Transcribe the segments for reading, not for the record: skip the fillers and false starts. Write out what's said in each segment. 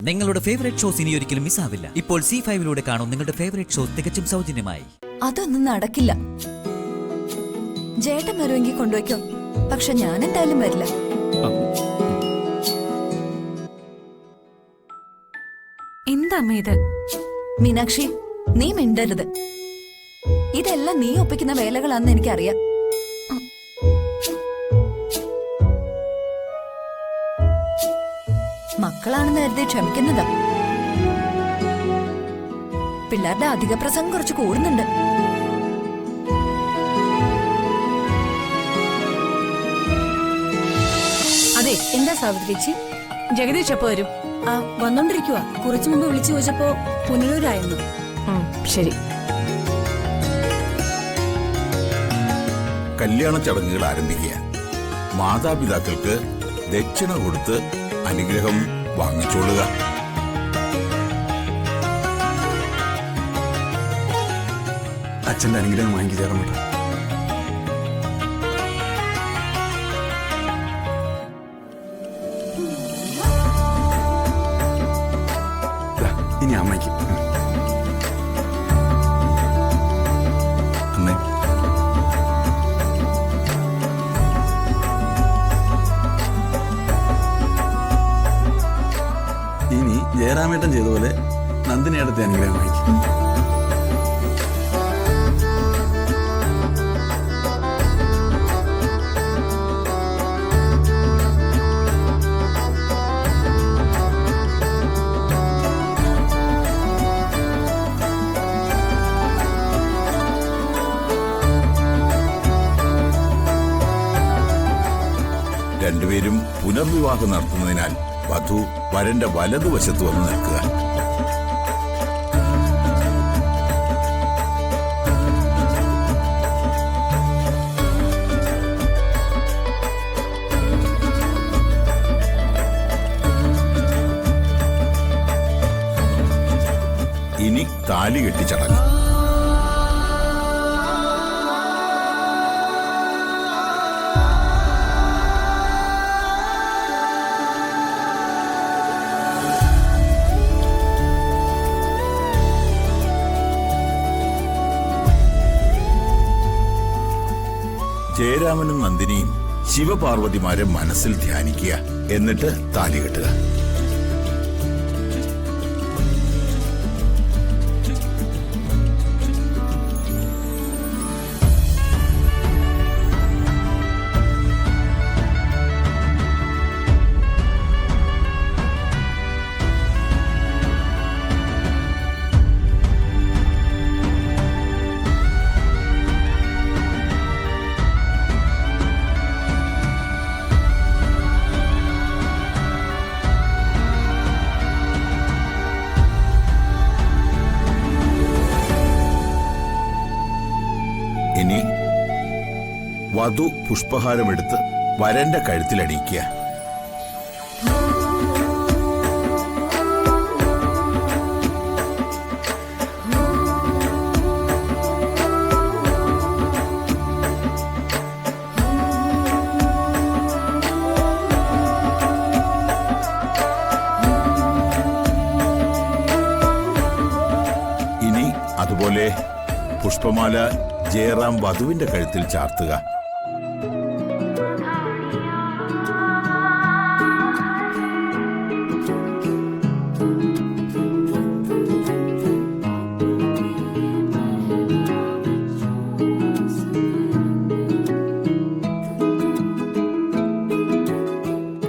നിങ്ങളുടെ favourite shows ഇനി ഒരിക്കലും മിസ്സാവില്ല. ഇപ്പോൾ C5 കാണും നിങ്ങളുടെ ഫേവറേറ്റ് ഷോസ് തികച്ചും സൗജന്യമായി. അതൊന്നും നടക്കില്ല. ജേട്ടൻ വരുമെങ്കിൽ കൊണ്ടുവയ്ക്കോ, പക്ഷെ ഞാൻ എന്തായാലും വരില്ല. എന്താ ഇത്? മീനാക്ഷി, നീ മിണ്ടരുത്. ഇതെല്ലാം നീ ഒപ്പിക്കുന്ന വേലകളാണെന്ന് എനിക്കറിയാം. മക്കളാണെന്ന് കരുതി ക്ഷമിക്കുന്നതാ. പിള്ളേരുടെ അധിക പ്രസംഗം കുറച്ച് കൂടുന്നുണ്ട്. അതെ, എന്താ സാവിത്രിച്ചി? ജഗദീഷ് എപ്പോ വരും? വന്നോണ്ടിരിക്കുക. കുറച്ചു മുമ്പ് വിളിച്ചു ചോദിച്ചപ്പോ പുനലൂരായിരുന്നു. ശരി. കല്യാണ ചടങ്ങുകൾ ആരംഭിക്കുക. മാതാപിതാക്കൾക്ക് ദക്ഷിണ കൊടുത്ത് അനുഗ്രഹം വാങ്ങിച്ചോളുക. അച്ഛന്റെ അനുഗ്രഹം വാങ്ങി ചേർന്നു. ഇനി അമ്മയ്ക്ക്. അമ്മേ, ഇനി ജയറാമേട്ടൻ ചെയ്ത പോലെ നന്ദിനിയടത്തെ അനുഗ്രഹം വാങ്ങിക്കും. രണ്ടുപേരും പുനർവിവാഹം നടത്തുന്നതിനാൽ വധു വരന്റെ വലതുവശത്ത് വന്ന് നിൽക്കുക. ഇനി താലി കെട്ടി ചടങ്ങ്. ജയരാമനും നന്ദിനിയും ശിവപാർവതിമാരെ മനസ്സിൽ ധ്യാനിക്കുക. എന്നിട്ട് താലി കെട്ടുക. ഇനി വധു പുഷ്പഹാരമെടുത്ത് വരന്റെ കഴുത്തിലണിയിക്കുക. ഇനി അതുപോലെ പുഷ്പമാല ജയറാം വധുവിന്റെ കഴുത്തിൽ ചാർത്തുക.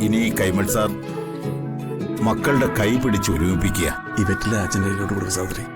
ഇനി കൈമൾ സാർ മക്കളുടെ കൈ പിടിച്ച് ഒരുമിപ്പിക്കുക. ഈ വെറ്റില അച്ഛൻ്റെ കയ്യിലോട്ട് കൊടുക്കുക സഹോദരി.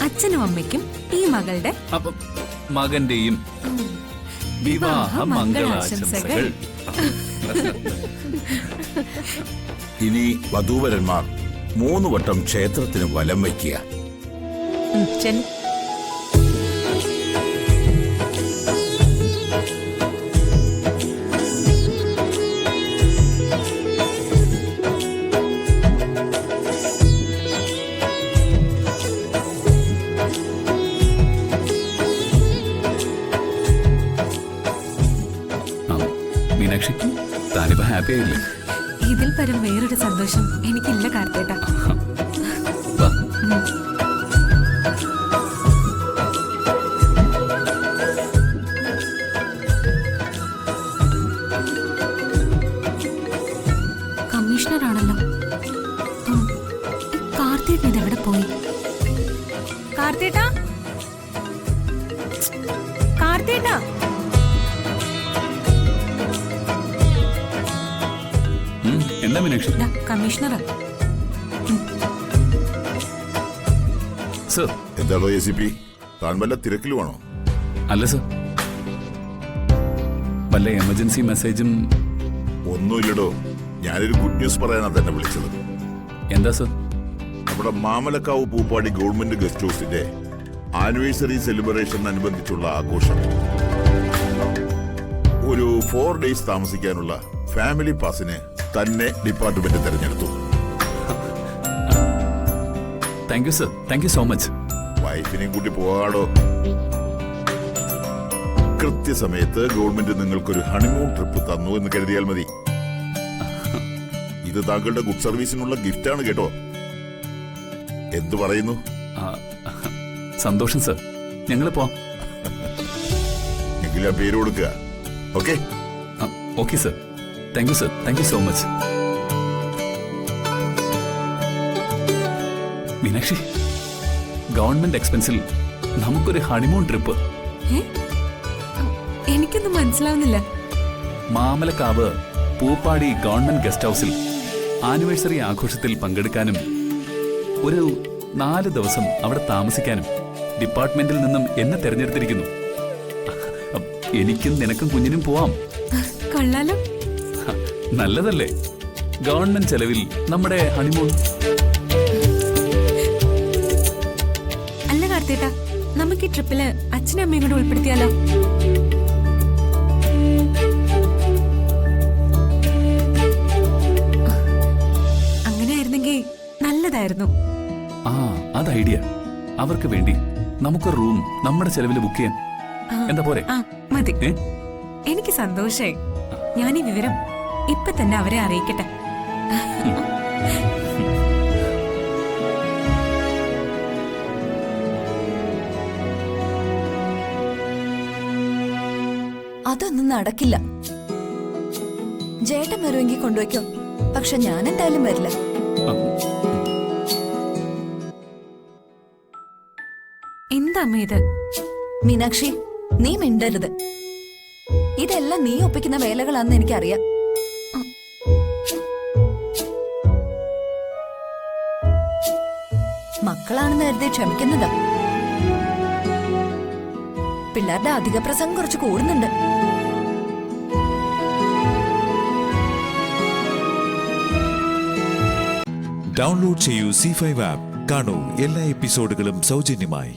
അച്ഛനും അമ്മയ്ക്കും ഈ മകളുടെ മകന്റെയും വിവാഹ മംഗളാശംസകൾ. ഇനി വധൂവരന്മാർ 3 വട്ടം ക്ഷേത്രത്തിന് വലം വയ്ക്കുക. ചെല്ലു. മീനാക്ഷി, താനിപ്പോ ഹാപ്പി ആയില്ലേ? ഇതിൽ പരം വേറൊരു സന്തോഷം എനിക്കില്ല കാർത്തേട്ടാ. വാ. കമ്മീഷണറാണല്ലോ. കാർത്തേട്ടൻ ഇതെവിടെ പോയി? കാർത്തേട്ടാ, കാർത്തേട്ടാ. എന്താ മീനാക്ഷി? കമ്മീഷണറാ. സർ. എന്താണോ ACP, താൻ വല്ല തിരക്കിലുമാണോ? അല്ല സർ, വല്ല എമർജൻസി മെസ്സേജും? ഒന്നുമില്ലടോ, ഞാനൊരു ഗുഡ് ന്യൂസ് പറയാനാ തന്നെ വിളിച്ചത്. എന്താ സർ? നമ്മുടെ മാമലക്കാവ് പൂപ്പാടി ഗവൺമെന്റ് ഗസ്റ്റ് ഹൗസിന്റെ ആനിവേഴ്സറി സെലിബ്രേഷൻ അനുബന്ധിച്ചുള്ള ആഘോഷം ഒരു 4 days താമസിക്കാനുള്ള ഫാമിലി പാസിന് തന്നെ ഡിപ്പാർട്ട്മെന്റ് തെരഞ്ഞെടുത്തു. Thank you sir, thank you so much. വൈഫിനെയും കൂട്ടി പോകാടോ. കൃത്യസമയത്ത് ഗവൺമെന്റ് നിങ്ങൾക്കൊരു ഹണിമൂൺ ട്രിപ്പ് തന്നു എന്ന് കരുതിയാൽ മതി. ഇത് താങ്കളുടെ ഗുഡ് സർവീസിനുള്ള ഗിഫ്റ്റാണ് കേട്ടോ. എന്തു പറയുന്നു? സന്തോഷം സർ, ഞങ്ങൾ പോവാം. എങ്കിലും ആ പേര് കൊടുക്കുക. Okay okay sir. Thank you sir, thank you so much. Meenakshi, government എക്സ്പെൻസിൽ നമുക്കൊരു ഹണിമൂൺ ട്രിപ്പ്. എനിക്കൊന്നും മനസ്സിലാവുന്നില്ല. മാമലക്കാവ് പൂപ്പാടി ഗവൺമെന്റ് ഗസ്റ്റ് ഹൗസിൽ ആനിവേഴ്സറി ആഘോഷത്തിൽ പങ്കെടുക്കാനും ഒരു 4 ദിവസം അവിടെ താമസിക്കാനും ഡിപ്പാർട്ട്മെന്റിൽ നിന്നും എന്നെ തെരഞ്ഞെടുത്തിരിക്കുന്നു. എനിക്കും നിനക്കും കുഞ്ഞിനും പോവാം. കൊള്ളാലോ. നല്ലതല്ലേ? ഗവൺമെന്റ് ചെലവിൽ നമ്മുടെ ഹണിമൂൺ. അല്ല കാർത്തേട്ടാ, നമുക്ക് ഈ ട്രിപ്പില് അച്ഛനും അമ്മയും കൂടെ ഉൾപ്പെടുത്തിയാലോ? അങ്ങനെയായിരുന്നെങ്കിൽ നല്ലതായിരുന്നു. അത് ഐഡിയ. അവർക്ക് വേണ്ടി നമുക്ക് റൂം നമ്മുടെ ചെലവിൽ ബുക്ക് ചെയ്യാൻ. എന്താ പോരെ? മതി. എനിക്ക് സന്തോഷായി. ഞാൻ ഈ വിവരം ഇപ്പൊ തന്നെ അവരെ അറിയിക്കട്ടെ. അതൊന്നും നടക്കില്ല. ജേട്ടൻ വരുമെങ്കിൽ കൊണ്ടുവയ്ക്കോ, പക്ഷെ ഞാൻ എന്തായാലും വരില്ല. എന്താ അമ്മ ഇത്? മീനാക്ഷി, നീ മിണ്ടരുത്. ഇതെല്ലാം നീ ഒപ്പിക്കുന്ന വേലകളാണെന്ന് എനിക്കറിയാം. മക്കളാണെന്ന് കരുതി ക്ഷമിക്കുന്നതാ. പിള്ളേരുടെ അധിക പ്രസംഗം കുറച്ച് കൂടുന്നുണ്ട്. ഡൗൺലോഡ് ചെയ്യൂ C5 ആപ്പ്. കാണൂ എല്ലാ എപ്പിസോഡുകളും സൗജന്യമായി.